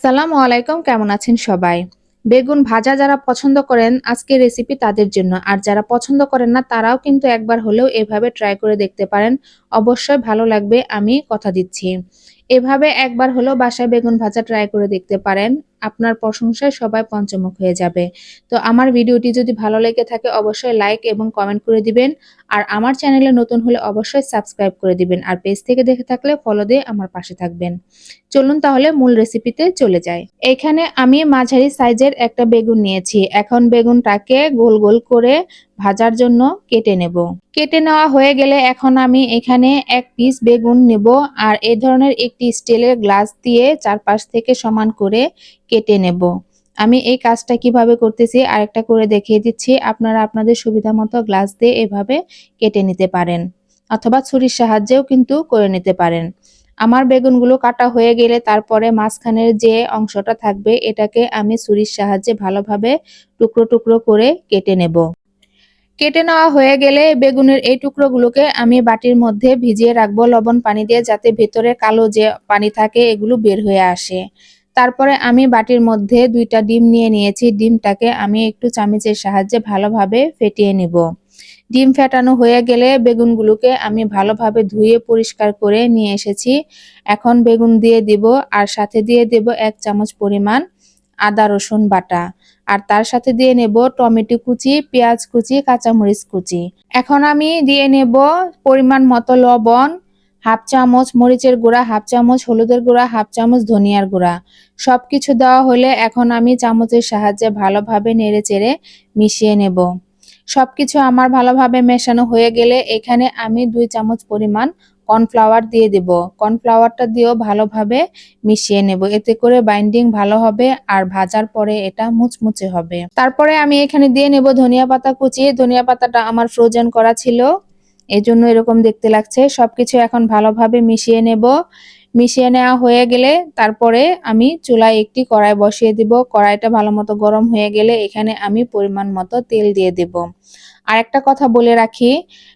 আসসালামু আলাইকুম, কেমন আছেন সবাই? বেগুন ভাজা যারা পছন্দ করেন আজকের রেসিপি তাদের জন্য। আর যারা পছন্দ করেন না তারাও কিন্তু একবার হলেও এভাবে ট্রাই করে দেখতে পারেন। অবশ্যই ভালো লাগবে, আমি কথা দিচ্ছি। এভাবে একবার হলেও বাসায় বেগুন ভাজা ট্রাই করে দেখতে পারেন। আপনার প্রশংসায় সবাই পঞ্চমুখ হয়ে যাবে। তো আমার ভিডিওটি যদি ভালো লেগে থাকে অবশ্যই লাইক এবং কমেন্ট করে দিবেন। আর আমার চ্যানেলে নতুন হলে অবশ্যই সাবস্ক্রাইব করে দিবেন। আর পেজ থেকে দেখে থাকলে ফলো দিয়ে আমার পাশে থাকবেন। চলুন তাহলে মূল রেসিপিতে চলে যাই। এখানে আমি মাঝারি সাইজের একটা বেগুন নিয়েছি। এখন বেগুনটাকে গোল গোল করে ভাজার জন্য কেটে নেব। কেটে নেওয়া হয়ে গেলে এখন আমি এখানে এক পিস বেগুন নেব। আর এই ধরনের একটি স্টিলের গ্লাস দিয়ে চারপাশ থেকে সমান করে কেটে নেব। আমি এই কাজটা কিভাবে করতেছি আরেকটা করে দেখিয়ে দিচ্ছি। আপনারা আপনাদের সুবিধা মতো গ্লাস দিয়ে এভাবে কেটে নিতে পারেন, অথবা ছুরির সাহায্যেও কিন্তু করে নিতে পারেন। আমার বেগুনগুলো কাটা হয়ে গেলে তারপরে মাঝখানের যে অংশটা থাকবে এটাকে আমি ছুরির সাহায্যে ভালোভাবে টুকরো টুকরো করে কেটে নেব। কেটে নেওয়া হয়ে গেলে বেগুনের এই টুকরোগুলোকে আমি বাটির মধ্যে ভিজিয়ে রাখবো লবণ পানি দিয়ে, যাতে ভেতরে কালো যে পানি থাকে এগুলো বের হয়ে আসে। তারপরে আমি বাটির মধ্যে 2টা ডিম নিয়ে নিয়েছি। ডিমটাকে আমি একটু চামচের সাহায্যে ভালোভাবে ফেটিয়ে নিব। ডিম ফেটানো হয়ে গেলে বেগুনগুলোকে আমি ভালোভাবে ধুয়ে পরিষ্কার করে নিয়ে এসেছি। এখন বেগুন দিয়ে দিব, আর সাথে দিয়ে দেব 1 চামচ পরিমাণ আদা রসুন বাটা। আর তার সাথে দিয়ে নেব টমেটো কুচি, পেঁয়াজ কুচি, কাঁচামরিচ কুচি। এখন আমি দিয়ে নেব পরিমাণ মতো লবণ, হাফ চামচ মরিচের গুঁড়া, হাফ চামচ হলুদের গুঁড়া, হাফ চামচ ধনিয়ার গুঁড়া। সবকিছু দেওয়া হলে এখন আমি চামচের সাহায্যে ভালোভাবে নেড়েচেড়ে মিশিয়ে নেব। সবকিছু আমার ভালোভাবে মেশানো হয়ে গেলে এখানে আমি 2 চামচ পরিমাণ কর্নফ্লাওয়ার দিয়ে দেব। কর্নফ্লাওয়ারটা দিয়েও ভালোভাবে মিশিয়ে নেব। এতে করে বাইন্ডিং ভালো হবে আর ভাজার পরে এটা মুচমুচে হবে। তারপরে আমি এখানে দিয়ে নেব ধনিয়া পাতা কুচি। ধনিয়া পাতাটা আমার ফ্রোজেন করা ছিল, এজন্য এরকম দেখতে লাগছে। সবকিছু এখন ভালোভাবে মিশিয়ে নেব। মিশিয়ে নেওয়া হয়ে গেলে তারপরে আমি চুলায় একটি কড়াই বসিয়ে দিব। কড়াইটা ভালোমতো গরম হয়ে গেলে এখানে আমি পরিমাণ মতো তেল দিয়ে দেব। আর একটা কথা বলে রাখি,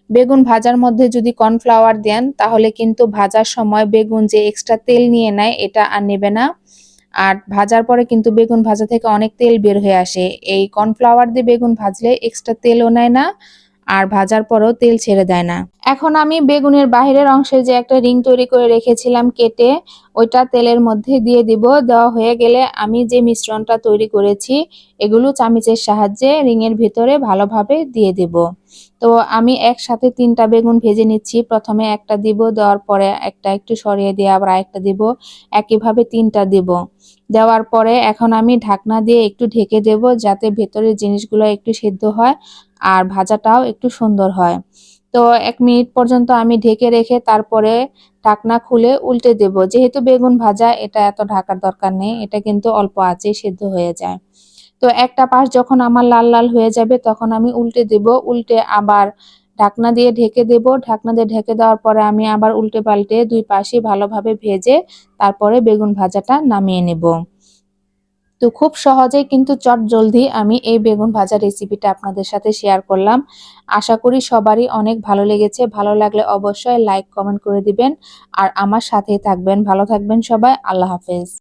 বেগুন ভাজার মধ্যে যদি কর্নফ্লাওয়ার দেন তাহলে কিন্তু ভাজার সময় বেগুন যে এক্সট্রা তেল নিয়ে নেয় এটা আর নেবে না। আর ভাজার পরে কিন্তু বেগুন ভাজা থেকে অনেক তেল বের হয়ে আসে। এই কর্নফ্লাওয়ার দিয়ে বেগুন ভাজলে এক্সট্রা তেলও নেয় না, আর ভাজার পরেও তেল ছেড়ে দেয় না। এখন আমি বেগুনের বাহিরের অংশে যে একটা রিং তৈরি করে রেখেছিলাম কেটে, ওইটা তেলের মধ্যে দিয়ে দিব। দেওয়া হয়ে গেলে আমি যে মিশ্রণটা তৈরি করেছি এগুলো চামচের সাহায্যে রিংয়ের ভিতরে ভালোভাবে দিয়ে দেব। তো আমি একসাথে 3টা বেগুন ভেজে নিচ্ছি। প্রথমে একটা দিব, দেওয়ার পরে একটা একটু সরিয়ে দিয়ে আবার আরেকটা দিব, একইভাবে 3টা দিব। দেওয়ার পরে এখন আমি ঢাকনা দিয়ে একটু ঢেকে দেব, যাতে ভেতরের জিনিসগুলো একটু সেদ্ধ হয় আর ভাজাটাও একটু সুন্দর হয়। তো 1 মিনিট পর্যন্ত আমি ঢেকে রেখে তারপরে ঢাকনা খুলে উল্টে দেব। যেহেতু বেগুন ভাজা এটা এত ঢাকার দরকার নেই, এটা কিন্তু অল্প আঁচেই সেদ্ধ হয়ে যায়। তো একটা পাশ যখন আমার লাল লাল হয়ে যাবে তখন আমি উল্টে দেব। উল্টে আবার ঢাকনা দিয়ে ঢেকে দেব। ঢাকনা দিয়ে ঢেকে দেওয়ার পরে আমি আবার উল্টে পাল্টে 2 পাশই ভালোভাবে ভেজে তারপরে বেগুন ভাজাটা নামিয়ে নেব। তো খুব সহজেই কিন্তু চটজলদি আমি এই বেগুন ভাজা রেসিপিটা আপনাদের সাথে শেয়ার করলাম। আশা করি সবারই অনেক ভালো লেগেছে। ভালো লাগলে অবশ্যই লাইক কমেন্ট করে দিবেন আর আমার সাথেই থাকবেন। ভালো থাকবেন সবাই। আল্লাহ হাফেজ।